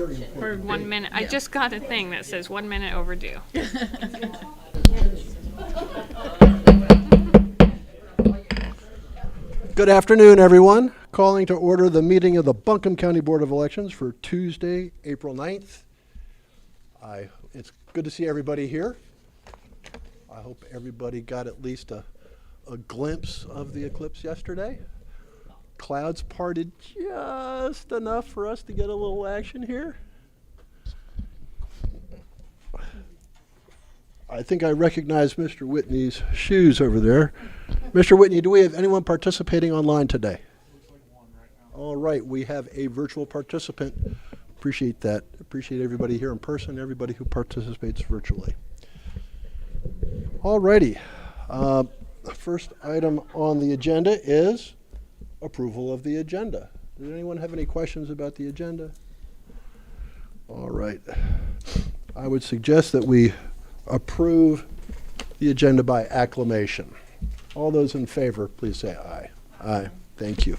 For 1 minute. I just got a thing that says 1 minute overdue. Good afternoon, everyone. Calling to order the meeting of the Buncombe County Board of Elections for Tuesday, April 9th. It's good to see everybody here. I hope everybody got at least a glimpse of the eclipse yesterday. Clouds parted just enough for us to get a little action here. I think I recognize Mr. Whitney's shoes over there. Mr. Whitney, do we have anyone participating online today? Looks like one right now. All right, we have a virtual participant. Appreciate that. Appreciate everybody here in person, everybody who participates virtually. All righty. The first item on the agenda is approval of the agenda. Does anyone have any questions about the agenda? All right. I would suggest that we approve the agenda by acclamation. All those in favor, please say aye. Aye. Thank you.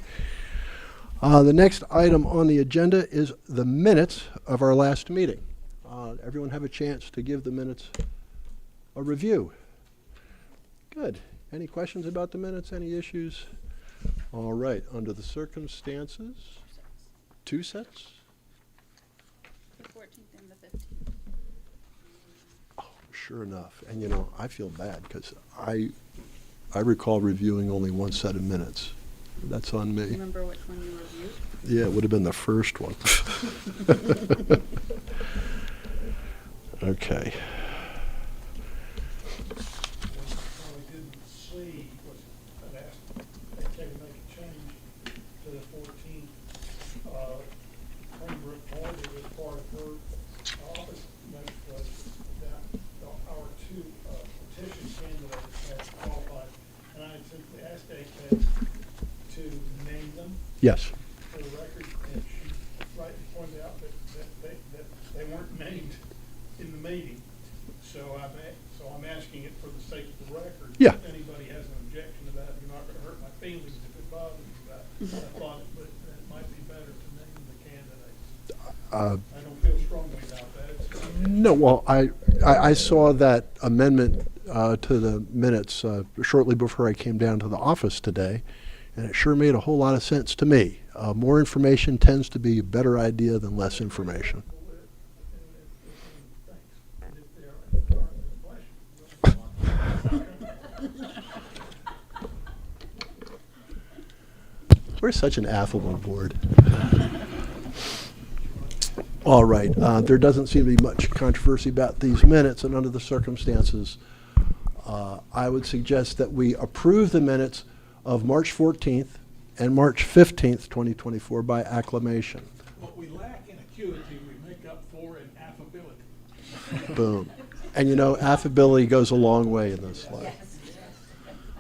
The next item on the agenda is the minutes of our last meeting. Everyone have a chance to give the minutes a review? Good. Any questions about the minutes? Any issues? All right. Under the circumstances, 2 sets? The 14th and the 15th. Oh, sure enough. And you know, I feel bad because I recall reviewing only 1 set of minutes. That's on me. Remember which one you reviewed? Yeah, it would have been the first one. Okay. What we didn't see was I'd asked if they would make a change to the 14th. Cranbrook Morgan was part of her office note was that our 2 petition candidates had qualified. And I had simply asked APEX to name them Yes. for the record, and she rightly pointed out that they weren't named in the meeting. So I'm asking it for the sake of the record. Yeah. If anybody has an objection to that, you're not gonna hurt my feelings if it bothers you. But I thought it might be better to name the candidates. I don't feel strongly about that. No, well, I saw that amendment to the minutes shortly before I came down to the office today, and it sure made a whole lot of sense to me. More information tends to be a better idea than less information. Thanks. And if there aren't any questions. We're such an affable board. All right, there doesn't seem to be much controversy about these minutes, and under the circumstances, I would suggest that we approve the minutes of March 14th and March 15th, 2024 by acclamation. What we lack in acuity, we make up for in affability. Boom. And you know, affability goes a long way in this life.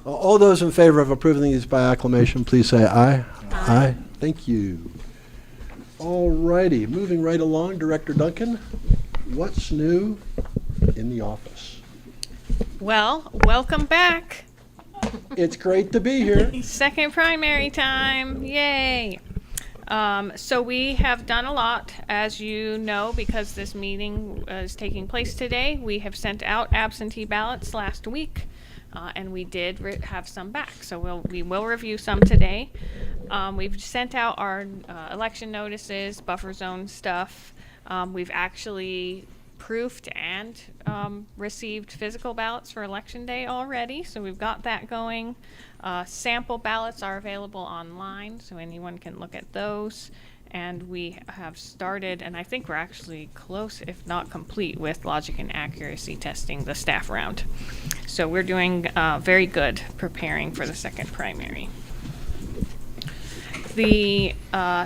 All those in favor of approving these by acclamation, please say aye. Aye. Thank you. All righty, moving right along, Director Duncan, what's new in the office? Well, welcome back. It's great to be here. Second primary time. Yay. So we have done a lot, as you know, because this meeting is taking place today. We have sent out absentee ballots last week, and we did have some back. So we will review some today. We've sent out our election notices, buffer zone stuff. We've actually proofed and received physical ballots for Election Day already, so we've got that going. Sample ballots are available online, so anyone can look at those. And we have started, and I think we're actually close, if not complete, with logic and accuracy testing the staff round. So we're doing very good preparing for the second primary. The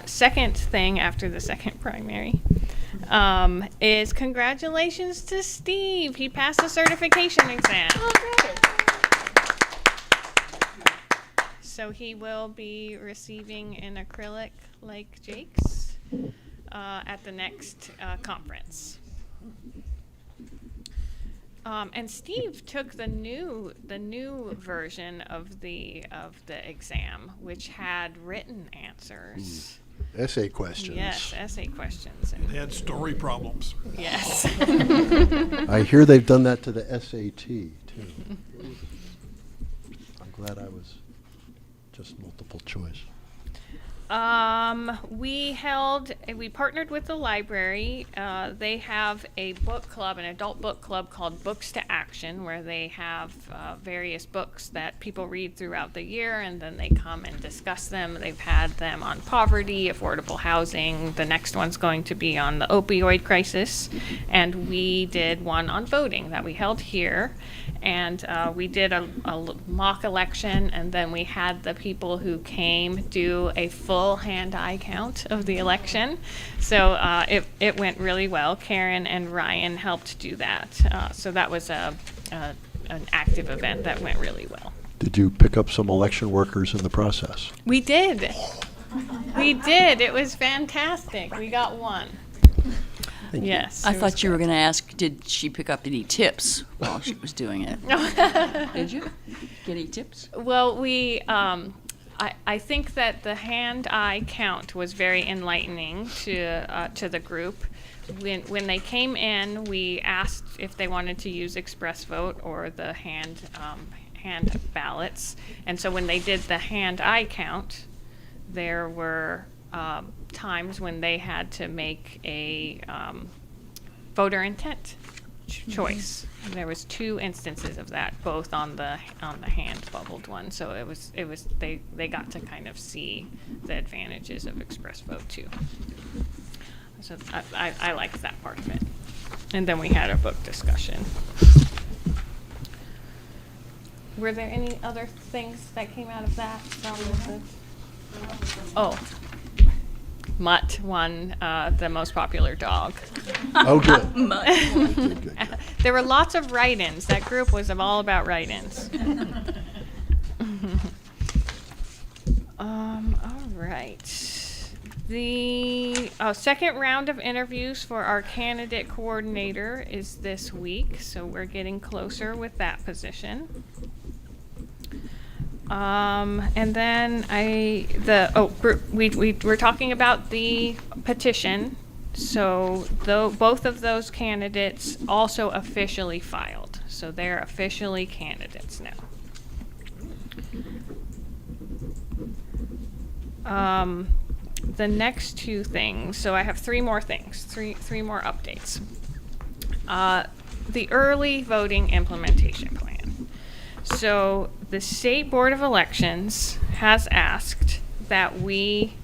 second thing after the second primary is congratulations to Steve. He passed the certification exam. So he will be receiving an acrylic like Jake's at the next conference. And Steve took the new version of the exam, which had written answers. Essay questions. Yes, essay questions. They had story problems. Yes. I hear they've done that to the SAT, too. I'm glad I was just multiple choice. We partnered with the library. They have a book club, an adult book club called Books to Action, where they have various books that people read throughout the year, and then they come and discuss them. They've had them on poverty, affordable housing. The next one's going to be on the opioid crisis. And we did one on voting that we held here. And we did a mock election, and then we had the people who came do a full hand-eye count of the election. So it went really well. Karen and Ryan helped do that. So that was an active event that went really well. Did you pick up some election workers in the process? We did. We did. It was fantastic. We got one. Thank you. Yes. I it was thought you were good. going to ask, did she pick up any tips while she was doing it? Did you? Get any tips? Well, I think that the hand-eye count was very enlightening to the group. When they came in, we asked if they wanted to use express vote or the hand ballots. And so when they did the hand-eye count, there were times when they had to make a voter intent choice. There was 2 instances of that, both on the hand bubbled one. So it was they got to kind of see the advantages of express vote too. So I liked that part of it. And then we had a book discussion. Were there any other things that came out of that? Oh, Mutt won the most popular dog. Oh, good. Good, good. There were lots of write-ins. That group was all about write-ins. All right. The second round of interviews for our candidate coordinator is this week, so we're getting closer with that position. And then we were talking about the petition. So both of those candidates also officially filed. So they're officially candidates now. The next 2 things, so I have 3 more things, three more updates. The early voting implementation plan. So the State Board of Elections has asked that we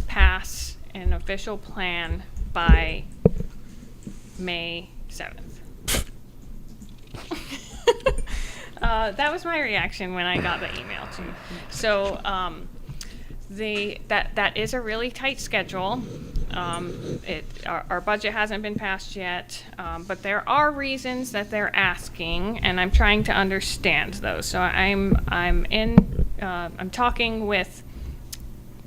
pass an official plan by May 7th. That was my reaction when I got the email too. So that is a really tight schedule. Our budget hasn't been passed yet, but there are reasons that they're asking, and I'm trying to understand those. So I'm talking with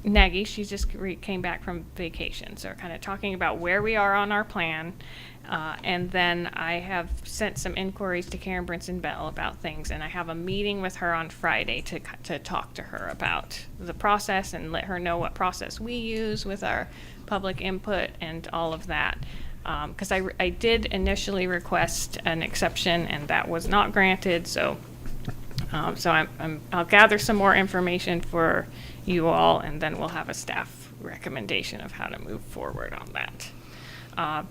Nagy. She just came back from vacation, so we're kind of talking about where we are on our plan. And then I have sent some inquiries to Karen Brinson Bell about things, and I have a meeting with her on Friday to talk to her about the process and let her know what process we use with our public input and all of that. Because I did initially request an exception, and that was not granted. So I'll gather some more information for you all, and then we'll have a staff recommendation of how to move forward on that.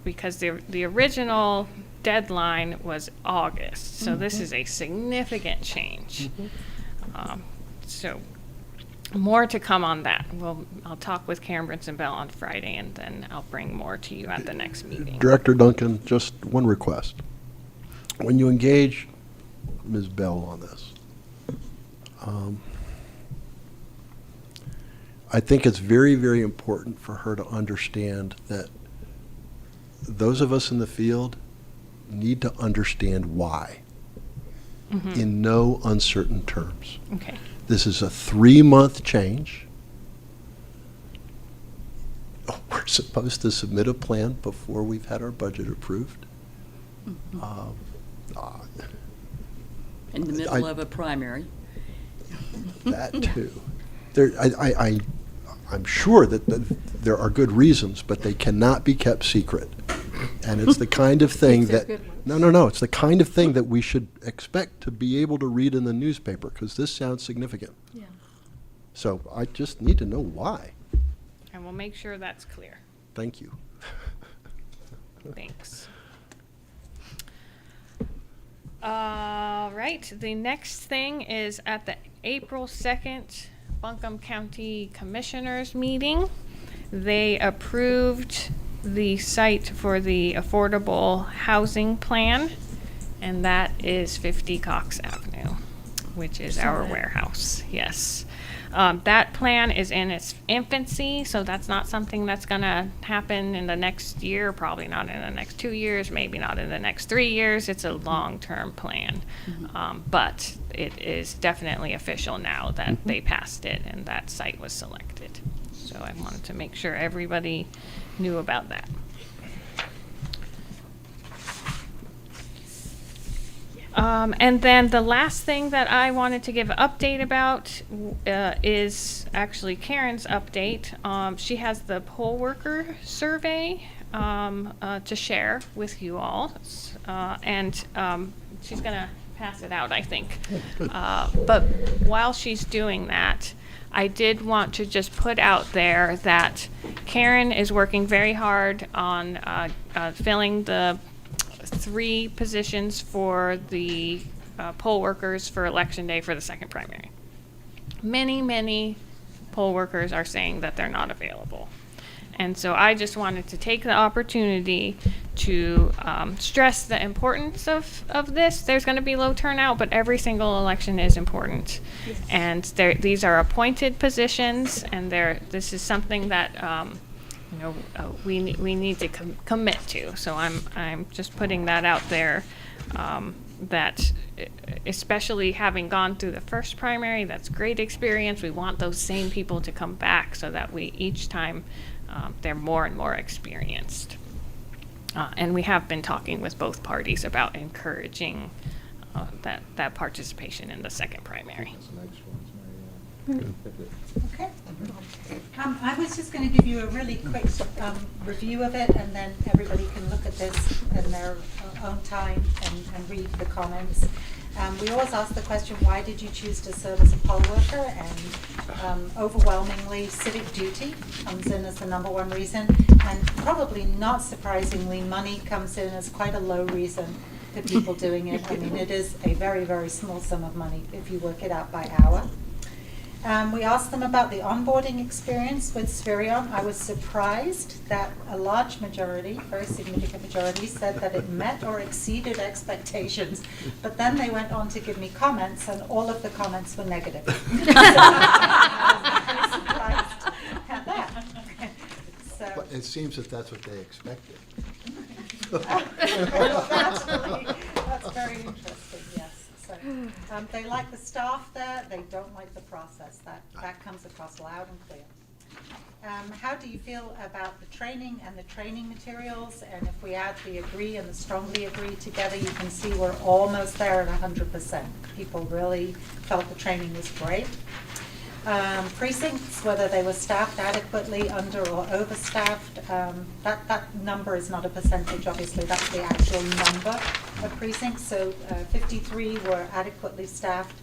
Because the original deadline was August, so this is a significant change. So more to come on that. I'll talk with Karen Brinson Bell on Friday, and then I'll bring more to you at the next meeting. Director Duncan, just one request. When you engage Ms. Bell on this, I think it's very, very important for her to understand that those of us in the field need to understand why, in no uncertain terms. Okay. This is a 3-month change. We're supposed to submit a plan before we've had our budget approved. In the middle of a primary. That too. I'm sure that there are good reasons, but they cannot be kept secret. And it's the kind of thing These are that, good ones. no, it's the kind of thing that we should expect to be able to read in the newspaper, because this sounds significant. Yeah. So I just need to know why. And we'll make sure that's clear. Thank you. Thanks. All right, the next thing is at the April 2nd Buncombe County Commissioners meeting. They approved the site for the affordable housing plan, and that is 50 Cox Avenue, which is our warehouse, yes. That plan is in its infancy, so that's not something that's gonna happen in the next year, probably not in the next 2 years, maybe not in the next 3 years. It's a long-term plan. But it is definitely official now that they passed it and that site was selected. So I wanted to make sure everybody knew about that. And then the last thing that I wanted to give an update about is actually Karen's update. She has the poll worker survey to share with you all. And she's going to pass it out, I think. But while she's doing that, I did want to just put out there that Karen is working very hard on filling the 3 positions for the poll workers for Election Day for the second primary. Many poll workers are saying that they're not available. And so I just wanted to take the opportunity to stress the importance of this. There's going to be low turnout, but every single election is important. Yes. And these are appointed positions, and this is something that we need to commit to. So I'm just putting that out there. That especially having gone through the first primary, that's great experience. We want those same people to come back so that we each time they're more and more experienced. And we have been talking with both parties about encouraging that participation in the second primary. Okay. I was just going to give you a really quick review of it, and then everybody can look at this in their own time and read the comments. We always ask the question, why did you choose to serve as a poll worker? And overwhelmingly, civic duty comes in as the #1 reason. And probably not surprisingly, money comes in as quite a low reason for people doing it. I mean, it is a very, very small sum of money if you work it out by hour. We asked them about the onboarding experience with Spherion. I was surprised that a large majority, very significant majority, said that it met or exceeded expectations. But then they went on to give me comments, and all of the comments were negative. So I was very surprised at that. So, But it seems that that's what they expected. that's very interesting, yes. So, they like the staff there, they don't like the process. That comes across loud and clear. How do you feel about the training and the training materials? And if we add the agree and the strongly agree together, you can see we're almost there at 100%. People really felt the training was great. Precincts, whether they were staffed adequately, under or overstaffed, that number is not a percentage, obviously, that's the actual number of precincts. So 53 were adequately staffed.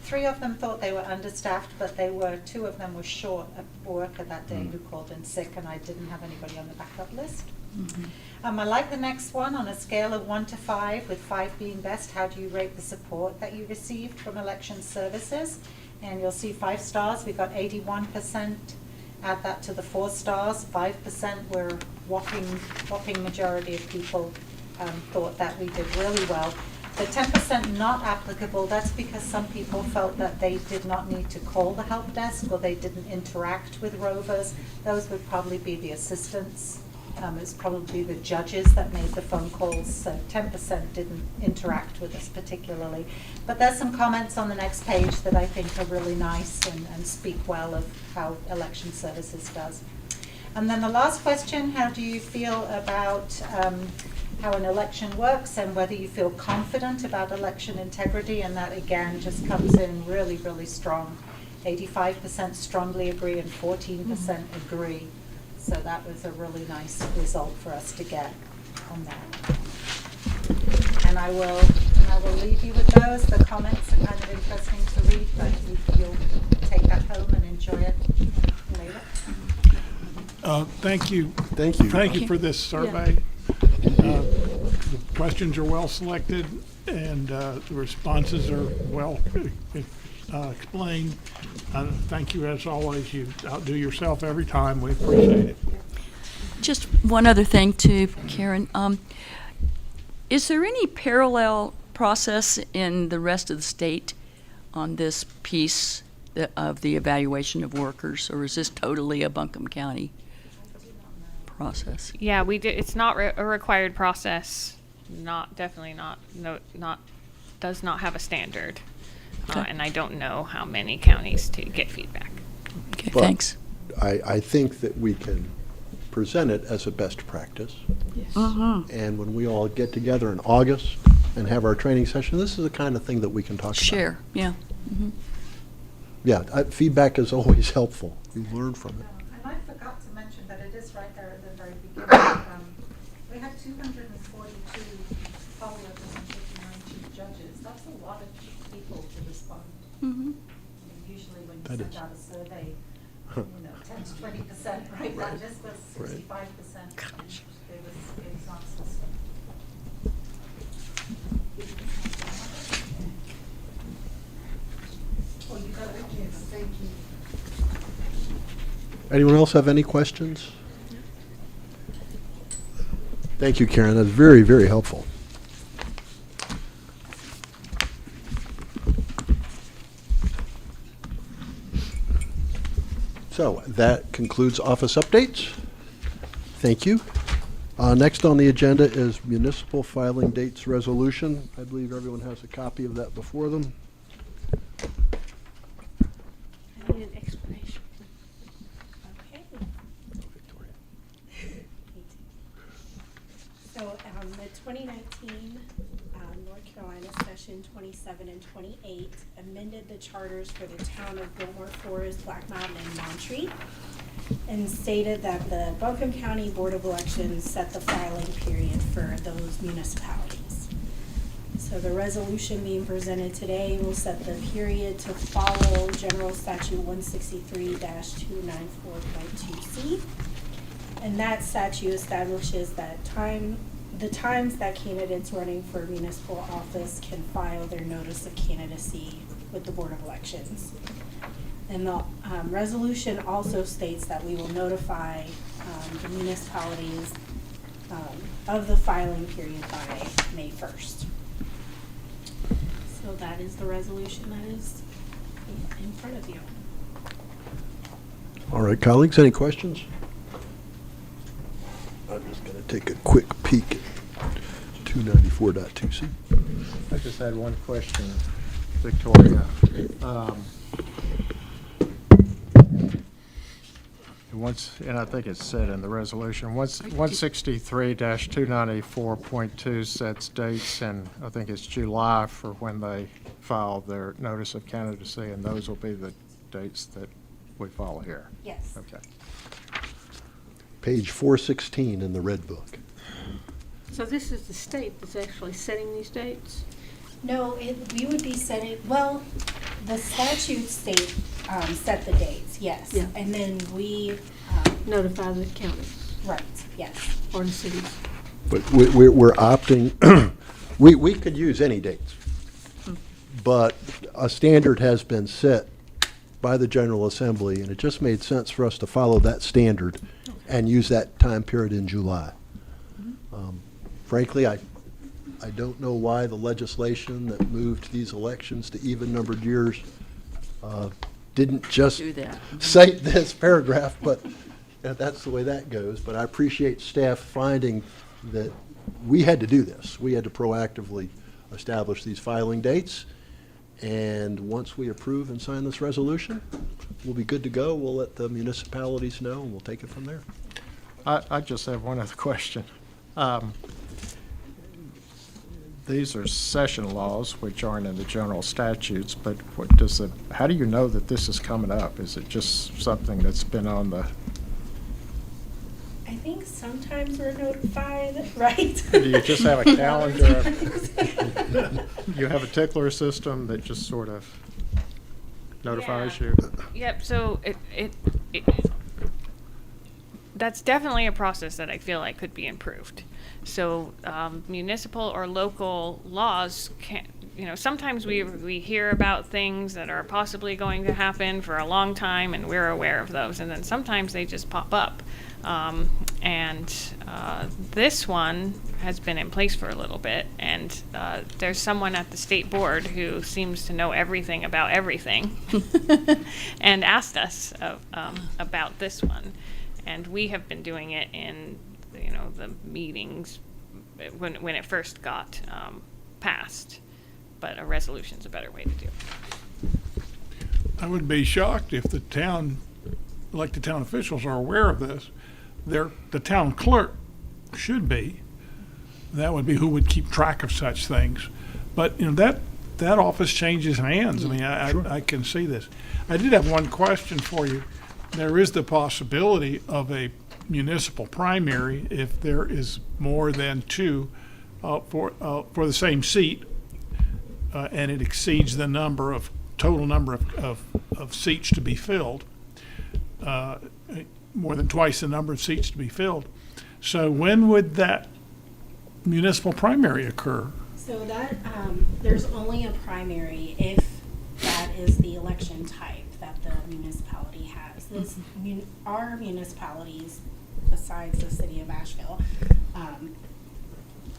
3 of them thought they were understaffed, but 2 of them were short of worker that day who called in sick, and I didn't have anybody on the backup list. I like the next one. On a scale of 1 to 5, with 5 being best, how do you rate the support that you received from election services? And you'll see 5 stars, we got 81%. Add that to the 4 stars, 5% were whopping majority of people thought that we did really well. The 10% not applicable, that's because some people felt that they did not need to call the help desk or they didn't interact with rovers. Those would probably be the assistants. It's probably the judges that made the phone calls, so 10% didn't interact with us particularly. But there's some comments on the next page that I think are really nice and speak well of how election services does. And then the last question, how do you feel about how an election works and whether you feel confident about election integrity? And that again just comes in really, really strong. 85% strongly agree and 14% agree. So that was a really nice result for us to get on that. And I will leave you with those. The comments are kind of interesting to read, but you'll take that home and enjoy it later. Thank you. Thank you. Thank you for this survey. The questions are well selected and the responses are well explained. Thank you as always. You outdo yourself every time. We appreciate it. Just one other thing too, Karen. Is there any parallel process in the rest of the state on this piece of the evaluation of workers, or is this totally a Buncombe County process? Yeah, we did. It's not a required process. Definitely not. Does not have a standard. Okay. And I don't know how many counties to get feedback. Okay, But thanks. I think that we can present it as a best practice. And when we all get together in August and have our training session, this is the kind of thing that we can talk about. Share, yeah. Yeah, feedback is always helpful. You learn from it. And I forgot to mention that it is right there at the very beginning. We had 242 followers and 59 judges. That's a lot of people to respond. Usually when you That send is. out a survey, 10 to 20%, right? That just was 65%. It was answers. Oh, you got it. Yes, thank you. Anyone else have any questions? Thank you, Karen. That's very, very helpful. So that concludes office updates. Thank you. Next on the agenda is municipal filing dates resolution. I believe everyone has a copy of that before them. I need an explanation. Okay. So, the 2019 North Carolina Session 27 and 28 amended the charters for the town of Gilmore Forest, Black Mountain, and Montreat, and stated that the Buncombe County Board of Elections set the filing period for those municipalities. So the resolution being presented today will set the period to follow General Statute 163-294.2C. And that statute establishes that the times that candidates running for municipal office can file their notice of candidacy with the Board of Elections. And the resolution also states that we will notify the municipalities of the filing period by May 1st. So that is the resolution that is in front of you. All right, colleagues, any questions? I'm just going to take a quick peek at 294.2C. I just had one question, Victoria. And I think it's said in the resolution, 163-294.2 sets dates, and I think it's July for when they file their notice of candidacy, and those will be the dates that we follow here. Yes. Okay. Page 416 in the Red Book. So this is the state that's actually setting these dates? No, we would be setting, well, the statute state, set the dates, yes. Yeah. And then we, Notify the counties right, yes. or the cities? But we're opting, we could use any dates, but a standard has been set by the General Assembly, and it just made sense for us to follow that standard and use that time period in July. Frankly, I don't know why the legislation that moved these elections to even-numbered years didn't just Do that. cite this paragraph, but that's the way that goes. But I appreciate staff finding that we had to do this. We had to proactively establish these filing dates. And once we approve and sign this resolution, we'll be good to go. We'll let the municipalities know, and we'll take it from there. I just have one other question. these are session laws, which aren't in the general statutes, but what does the, how do you know that this is coming up? Is it just something that's been on the, I think sometimes we're notified, right? do you just have a calendar? You have a tickler system that just sort of notifies Yeah. you? Yep, so that's definitely a process that I feel like could be improved. So municipal or local laws can't, sometimes we hear about things that are possibly going to happen for a long time and we're aware of those, and then sometimes they just pop up. This one has been in place for a little bit, and there's someone at the state board who seems to know everything about everything and asked us about this one. And we have been doing it in, the meetings when it first got passed. But a resolution's a better way to do it. I would be shocked if the town, like the town officials are aware of this. The town clerk should be. That would be who would keep track of such things. But, that office changes hands. I mean, I can see this. I did have one question for you. There is the possibility of a municipal primary if there is more than two for the same seat, and it exceeds the total number of seats to be filled, more than twice the number of seats to be filled. So when would that municipal primary occur? So that, there's only a primary if that is the election type that the municipality has. Our municipalities, besides the city of Asheville,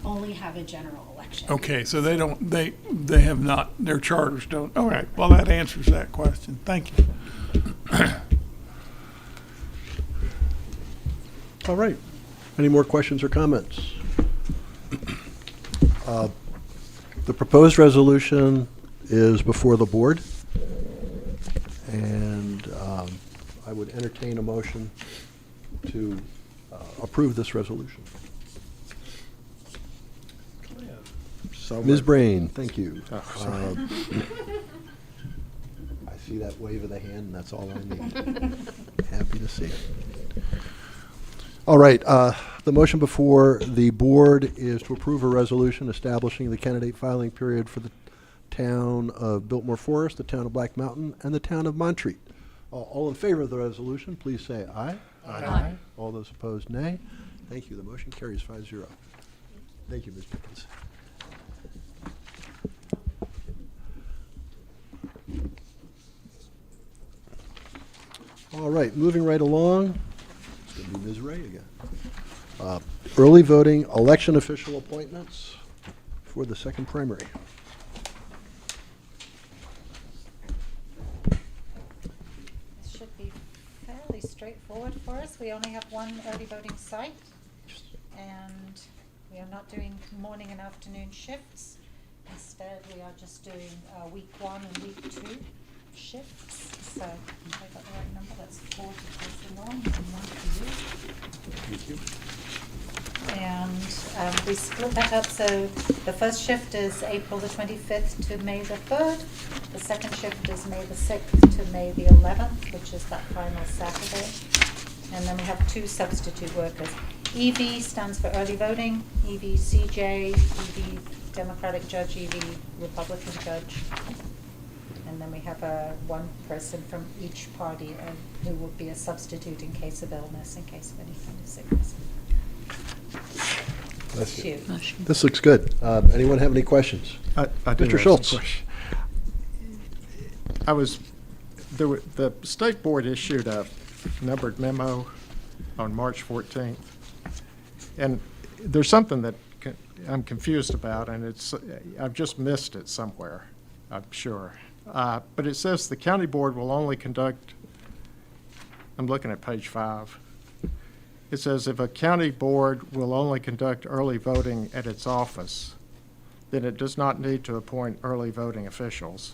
only have a general election. Okay, so they have not, their charters don't. All right, well, that answers that question. Thank you. All right. Any more questions or comments? The proposed resolution is before the board, and I would entertain a motion to approve this resolution. Ms. Brain, thank you. Oh, sorry. I see that wave of the hand, and that's all I need. Happy to see it. All right, the motion before the board is to approve a resolution establishing the candidate filing period for the town of Biltmore Forest, the town of Black Mountain, and the town of Montreat. All in favor of the resolution, please say aye. Aye. All those opposed, nay. Thank you. The motion carries 5-0. Thank you, Ms. Pickens. All right, moving right along. It's going to be Ms. Ray again. Early voting election official appointments for the second primary. This should be fairly straightforward for us. We only have one early voting site, and we are not doing morning and afternoon shifts. Instead, we are just doing week 1 and week 2 shifts. So, if I got the right number, that's 4 to person on and 1 for you. Thank you. And we split that up, so the first shift is April the 25th to May the 3rd. The second shift is May the 6th to May the 11th, which is that final Saturday. And then we have 2 substitute workers. EV stands for early voting, EV CJ, EV Democratic judge, EV Republican judge. And then we have one person from each party who will be a substitute in case of illness, in case of any kind of sickness. Bless you. Huge. This looks good. Anyone have any questions? I did Mr. have some Schultz. question. The state board issued a numbered memo on March 14th. And there's something that I'm confused about, and I've just missed it somewhere, I'm sure. But it says the county board will only conduct, I'm looking at page 5. It says if a county board will only conduct early voting at its office, then it does not need to appoint early voting officials.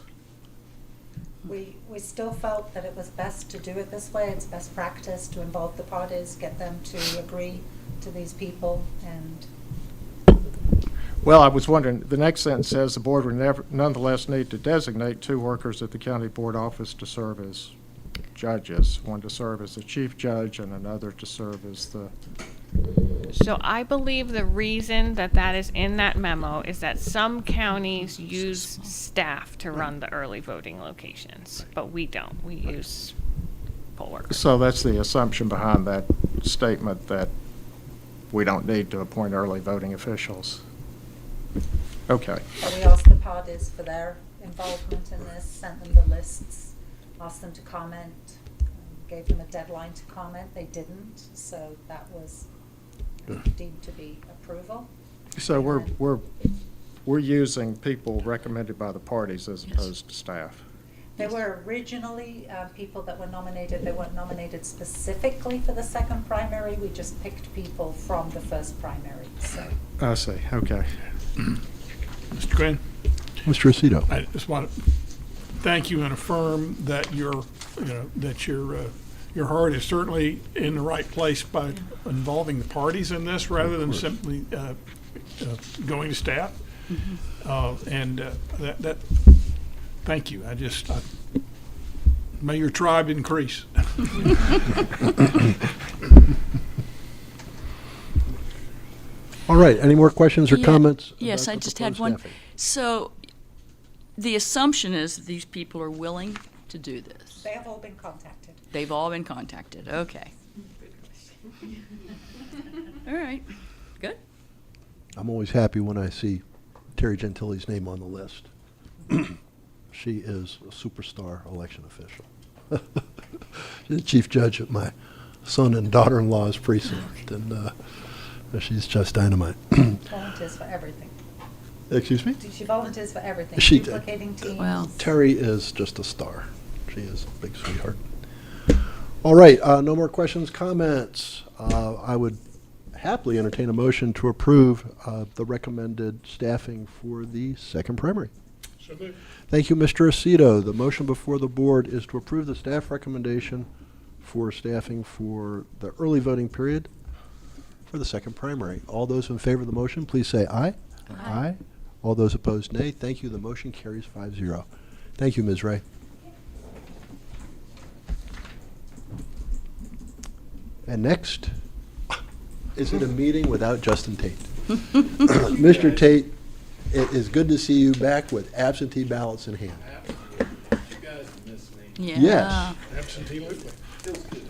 We still felt that it was best to do it this way. It's best practice to involve the parties, get them to agree to these people, and Well, I was wondering, the next sentence says the board would nonetheless need to designate 2 workers at the county board office to serve as judges, one to serve as the chief judge and another to serve as the, So I believe the reason that that is in that memo is that some counties use staff to run the early voting locations, but we don't. We use poll workers. so that's the assumption behind that statement, that we don't need to appoint early voting officials. Okay. But we asked the parties for their involvement in this, sent them the lists, asked them to comment, gave them a deadline to comment. They didn't, so that was deemed to be approval. So we're using people recommended by the parties as opposed to staff. There were originally people that were nominated. They weren't nominated specifically for the second primary. We just picked people from the first primary, so. I see, okay. Mr. Quinn? Mr. Aceto. I just want to thank you and affirm that your heart is certainly in the right place by involving the parties in this rather than simply going to staff. That thank you. May your tribe increase. All right, any more questions or Yeah, comments? Yes, about I the just had proposed one. staffing? So the assumption is that these people are willing to do this. They have all been contacted. They've all been contacted, okay. All right, good. I'm always happy when I see Terry Gentili's name on the list. She is a superstar election official. She's the chief judge at my son and daughter-in-law's precinct, and she's just dynamite. Volunteers for everything. Excuse me? She volunteers for everything. She- Duplicating teams. Well, Terry is just a star. She is a big sweetheart. All right, no more questions, comments. I would happily entertain a motion to approve the recommended staffing for the second primary. So moved. Thank you, Mr. Aceto. The motion before the board is to approve the staff recommendation for staffing for the early voting period for the second primary. All those in favor of the motion, please say aye. Aye. All those opposed, nay. Thank you. The motion carries 5-0. Thank you, Ms. Ray. And next, is it a meeting without Justin Tate? Mr. Tate, it is good to see you back with absentee ballots in hand. You guys miss me. yeah. Yes. Absolutely. Feels good.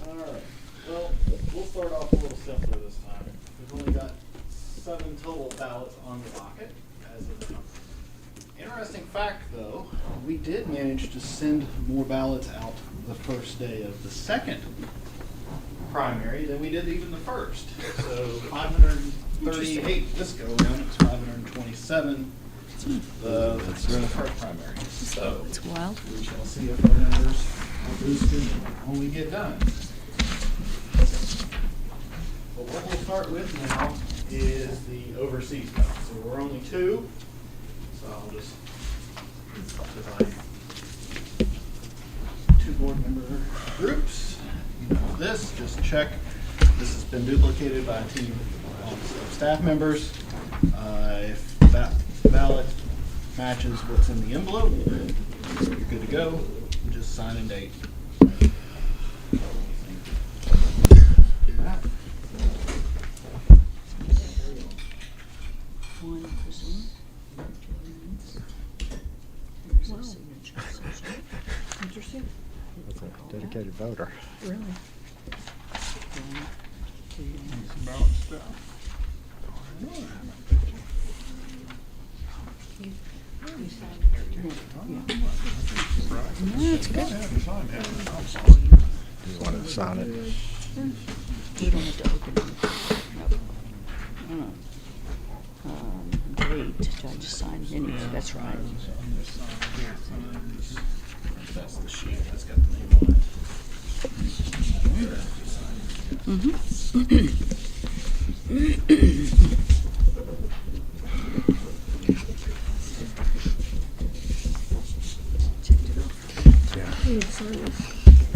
All right. Well, we'll start off a little simpler this time. We've only got 7 total ballots on the docket as of now. Interesting fact, though, we did manage to send more ballots out the first day of the second primary than we did even the first. So 538 this go around. It's 527 during the first primary. So It's wild. we shall see if our numbers are boosted when we get done. But what we'll start with now is the overseas stuff. So we're only 2, so I'll just divide 2 board member groups. You know this, just check. This has been duplicated by a team of staff members. If that ballot matches what's in the envelope, you're good to go. Just sign and date. Do that. One person. Interesting. That's a dedicated voter. Really? Balance down. That's good. Do you want to sign it? We don't have to open it. No. Date, I just signed anyway, that's right. That's the sheet that's got the name on it.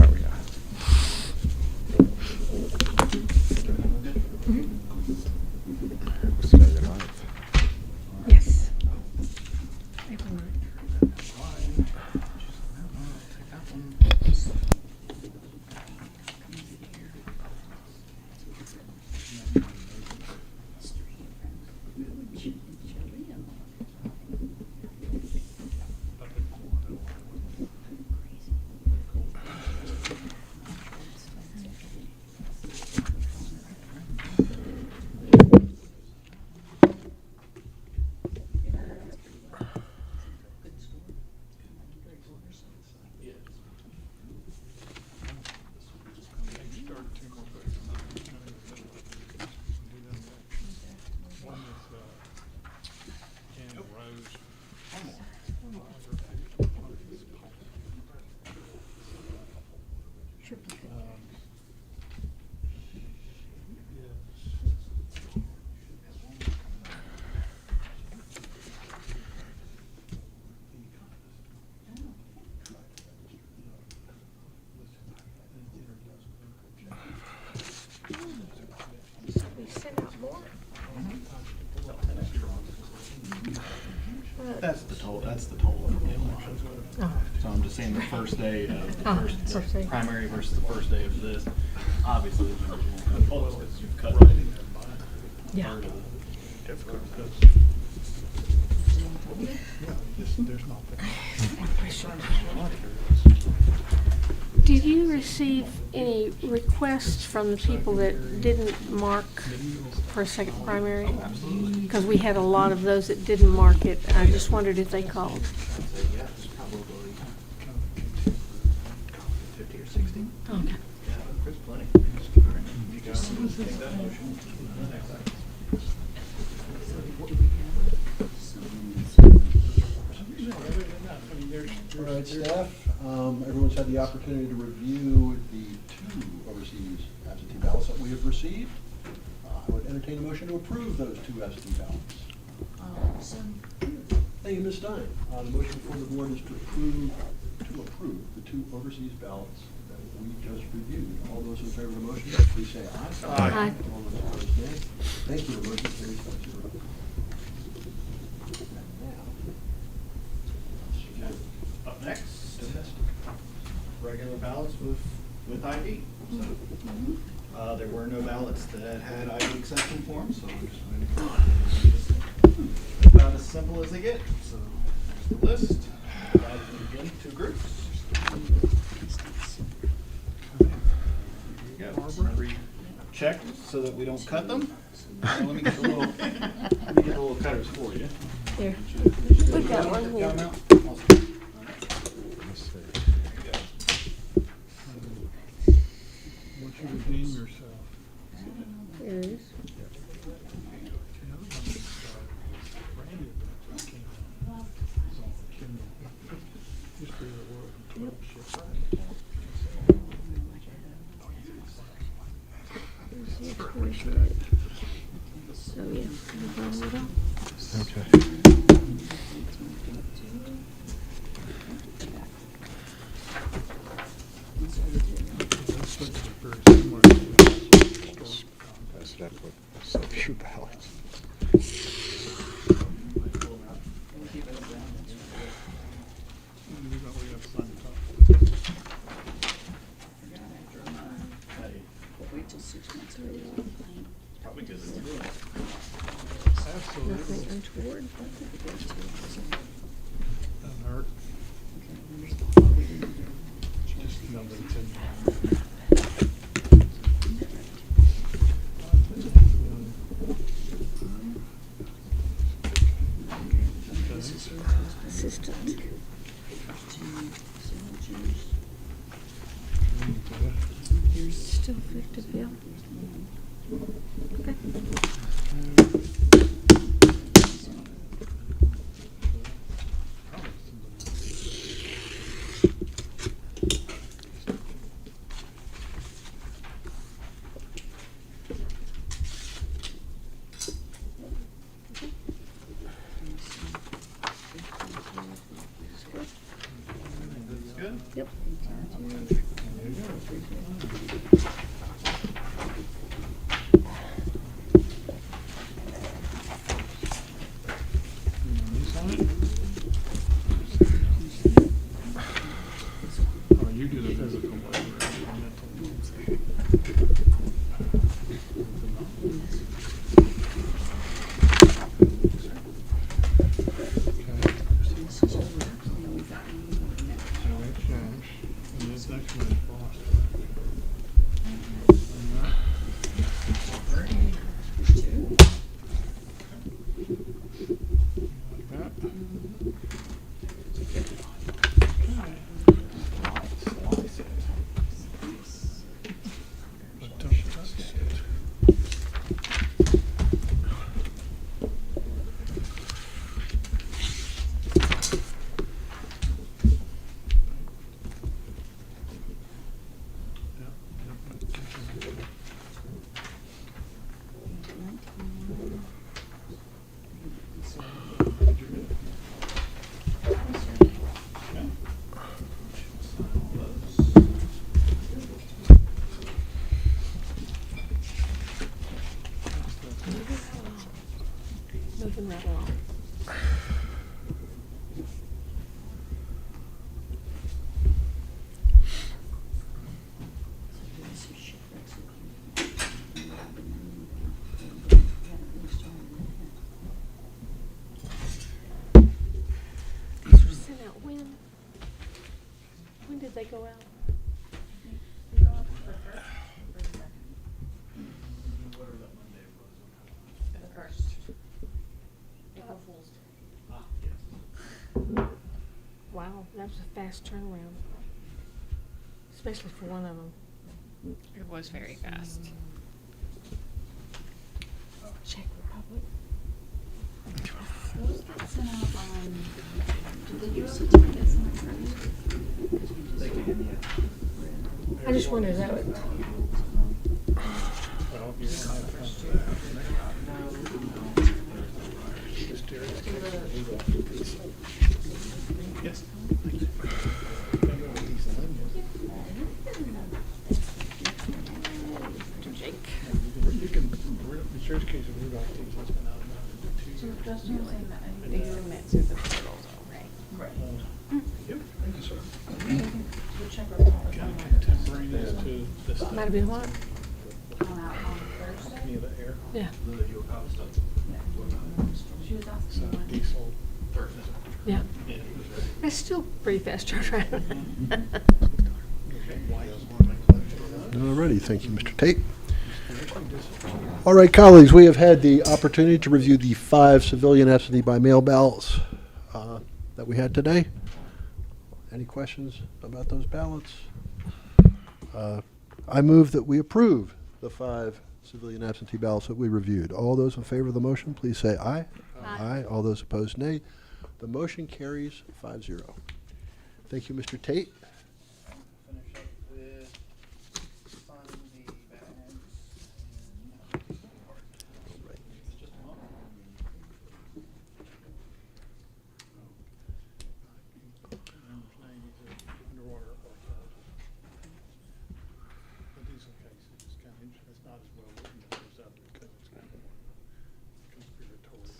Oh, yeah. We sent out more. That's the total, that's the total. So I'm just saying the first day of the first primary versus the first day of this. Obviously, the numbers won't cut close because you've cut third of the Did you receive any requests from the people that didn't mark for a second primary? Because we had a lot of those that didn't mark it. I just wondered if they called. Okay. There's plenty. You guys take that motion. All right, staff, everyone's had the opportunity to review the 2 overseas absentee ballots that we have received. I would entertain a motion to approve those 2 absentee ballots. Thank you, Ms. Stein. The motion before the board is to approve the 2 overseas ballots that we just reviewed. All those in favor of the motion, please say aye. Aye. All those opposed, nay. Thank you. The motion carries 5-0. And now, Up next, regular ballots with ID. So, there were no ballots that had ID exception forms, so we're just going to about as simple as they get. So there's the list. Divided into 2 groups. There you go. 3 checked so that we don't cut them. Let me get the little cutters for you. Here. We've got one here. Got 'em out? Awesome. Once you redeem yourself. There it is. So, yeah. no problem at all. Okay. That's that with so few ballots. Wait till 6 months later. Probably good. Nothing untoward. Doesn't hurt. Just number 10. Assistant. Still effective, yeah. Okay. That's good. Yep. Oh, you do the physical work. When did they go out? Whatever that Monday was. The first. April Fool's Day. Ah, yes. Wow, that was a fast turnaround. Especially for one of them. It was very fast. Czech Republic. Those get sent out on, do they do certificates in the first? I just wondered that would. Yes. You can, the church case of Rudolph, he's been out about 2 years. Just saying that I- They submit through the portals already. Yep. Thank you, sir. the check report Kind of contemporaneous to this stuff. Might have been what? come out on Thursday. Any of the air, Yeah, She was asking so when. diesel. yeah. Yeah. That's still pretty fast turnaround. Alrighty, thank you, Mr. Tate. All right, colleagues, we have had the opportunity to review the 5 civilian absentee by mail ballots that we had today. Any questions about those ballots? I move that we approve the 5 civilian absentee ballots that we reviewed. All those in favor of the motion, please say aye. Aye. All those opposed, nay. The motion carries 5-0. Thank you, Mr. Tate. Finish up with signing the bags and just a moment. Underwater like that. The diesel case is kind of interesting. It's not as well written as those others because it's kind of more conspiratorial.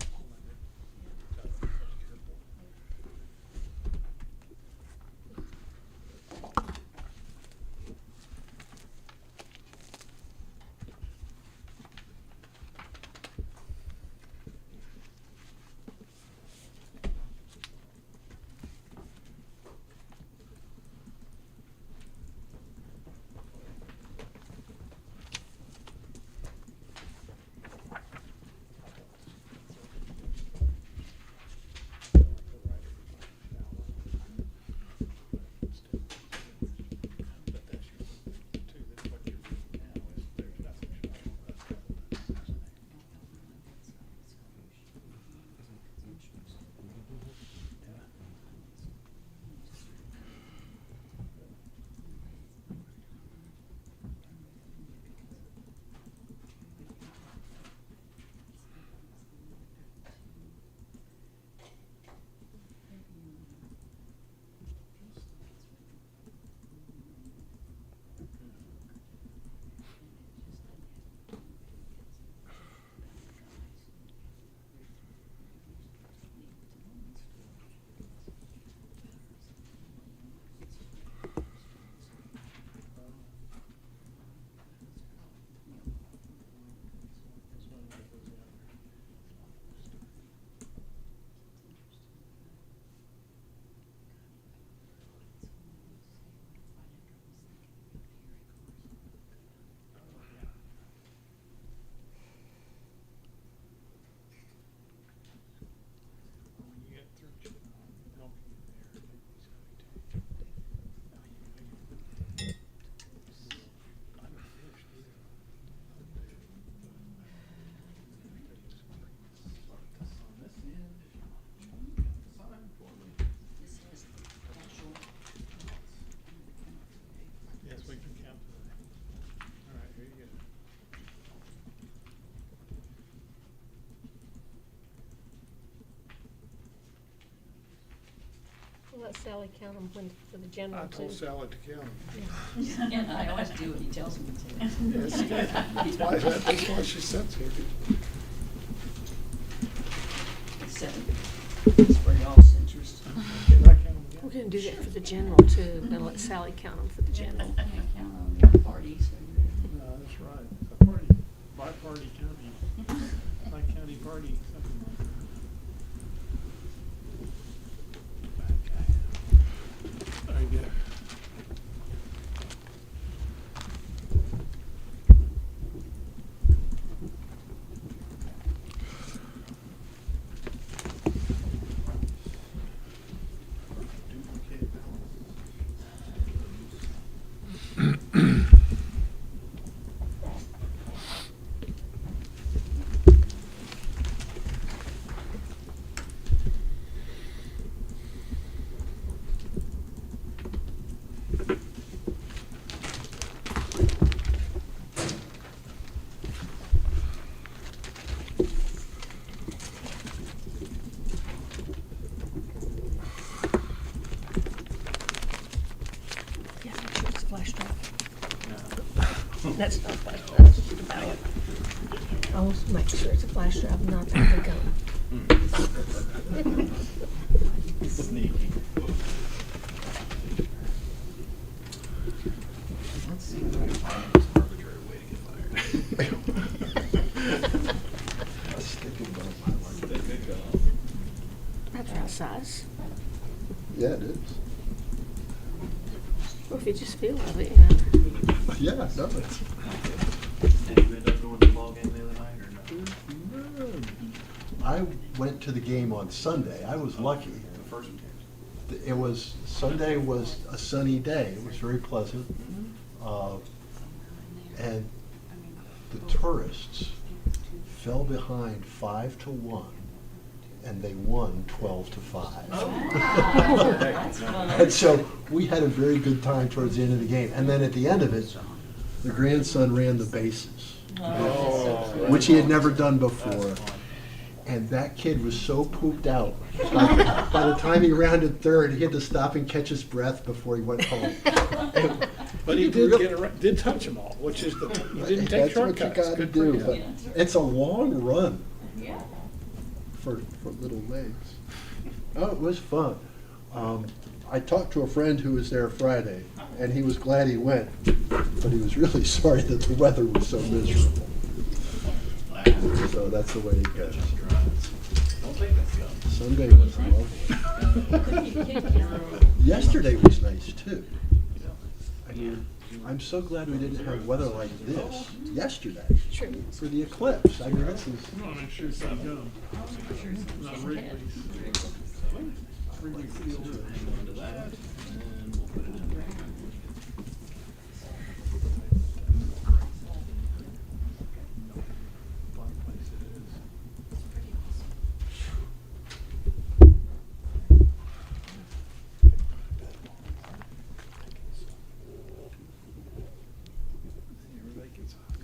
Careful. Yes, we can count today. All right, here you go. We'll let Sally count them when, for the general I too. told Sally to count them. And I always do what he tells me to. Yes, that's why she sits here. Seven. It's for y'all's interest. Can I count them again? We're gonna do that for the general too, and let Sally count them for the general. I can't count on your parties. No, that's right. A party, bi-party county, bi-county party, something like that. That's not flash drive, that's just a ballot. I'll make sure it's a flash drive, not a gun. Sneaky. Let's see if I can find this arbitrary way to get fired. A stick and bone, I like it. Stick a gun. That's right size. Yeah, it is. Or if you just feel of it, you know. Yeah, no, it's. Did you end up going to the ball game the other night or no? I went to the game on Sunday. I was lucky. The first one. It was, Sunday was a sunny day. It was very pleasant. And the tourists fell behind 5-1, and they won 12-5. And so we had a very good time towards the end of the game. And then at the end of it, the grandson ran the bases, which he had never done before. And that kid was so pooped out. By the time he rounded third, he had to stop and catch his breath before he went home. But he did touch them all, which is you didn't take That's what you shortcuts. gotta Good for do, you. but it's a long run for little legs. Oh, it was fun. I talked to a friend who was there Friday, and he was glad he went, but he was really sorry that the weather was so miserable. So that's the way it goes. Don't take that stuff. Sunday was lovely. Yesterday was nice too. I mean, I'm so glad we didn't have weather like this yesterday for the eclipse. I mean, this is. No, I'm sure it's not gum. Not Wrigley's. Wrigley's Field. Hang on to that, and we'll put it in there.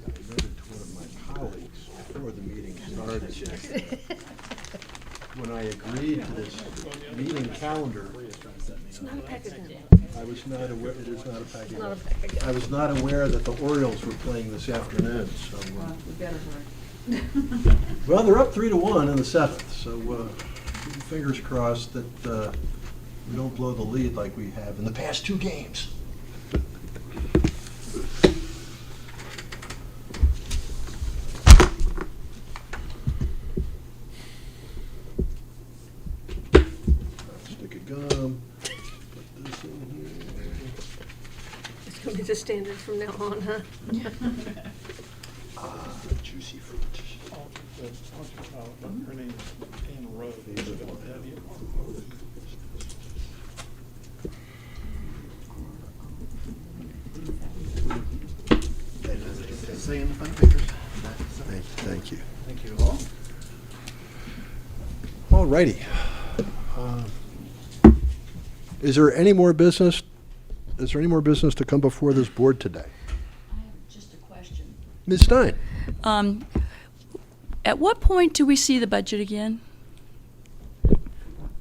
I noted to one of my colleagues before the meeting started, when I agreed to this meeting calendar, It's not a pack of gum. I was not aware, it is not a package. Not a pack of gum. I was not aware that the Orioles were playing this afternoon, so. Well, they're up 3-1 in the seventh, so fingers crossed that we don't blow the lead like we have in the past two games. Stick of gum. Put this in here. It's gonna be the standard from now on, huh? Juicy fruit. Her name's Ann Rose. Favorite one. Have you? Say in the fun papers. Thank you. Thank you all. All righty. Is there any more business? Is there any more business to come before this board today? I have just a question. Ms. Stein? At what point do we see the budget again?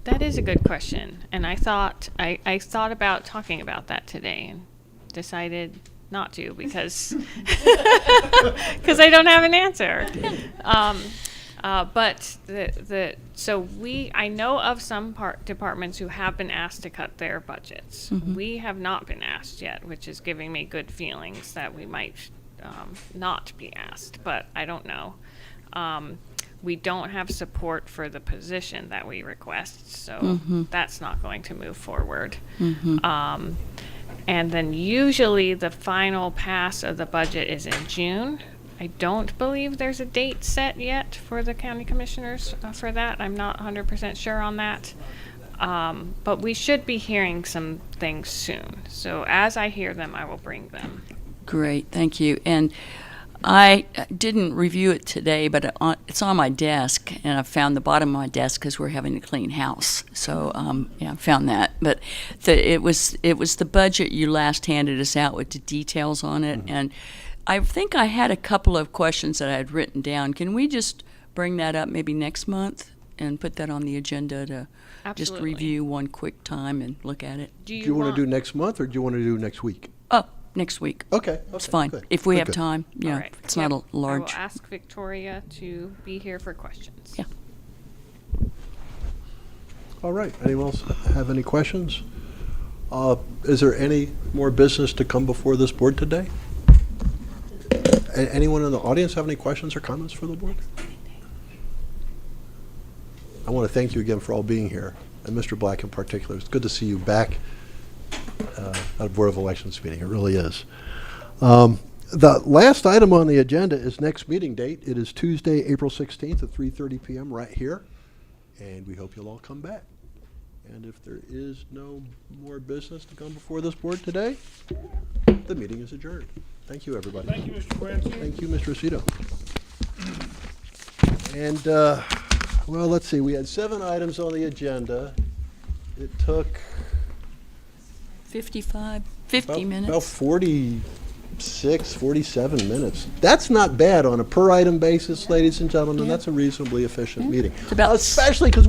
That is a good question, and I thought about talking about that today and decided not to because I don't have an answer. But I know of some departments who have been asked to cut their budgets. Mhm. We have not been asked yet, which is giving me good feelings that we might not be asked, but I don't know. We don't have support for the position that we request, so Mhm. that's not going to move forward. Mhm. And then usually the final pass of the budget is in June. I don't believe there's a date set yet for the county commissioners for that. I'm not 100% sure on that. But we should be hearing some things soon. So as I hear them, I will bring them. Great, thank you. And I didn't review it today, but it's on my desk, and I found the bottom of my desk because we're having a clean house. So yeah, I found that. But it was the budget you last handed us out with the details on it, and I think I had a couple of questions that I had written down. Can we just bring that up maybe next month and put that on the agenda to just Absolutely. review one quick time and look at it? Do you want to do next month, or do you want to do next week? Oh, next week. Okay. It's okay, fine, good, if we good, have good. time, All yeah, right. it's not Yep. a large. I will ask Victoria to be here for questions. Yeah. All right. Anyone else have any questions? Is there any more business to come before this board today? Anyone in the audience have any questions or comments for the board? I want to thank you again for all being here, and Mr. Black in particular. It's good to see you back at a Board of Elections meeting. It really is. The last item on the agenda is next meeting date. It is Tuesday, April 16th at 3:30 p.m. right here, and we hope you'll all come back. And if there is no more business to come before this board today, the meeting is adjourned. Thank you, everybody. Thank you, Mr. Quincy. Thank you, Mr. Aceto. And, well, let's see, we had 7 items on the agenda. It took 50 about minutes. 46, 47 minutes. That's not bad on a per item basis, ladies and gentlemen. Yeah. That's a reasonably efficient meeting. It's about Especially because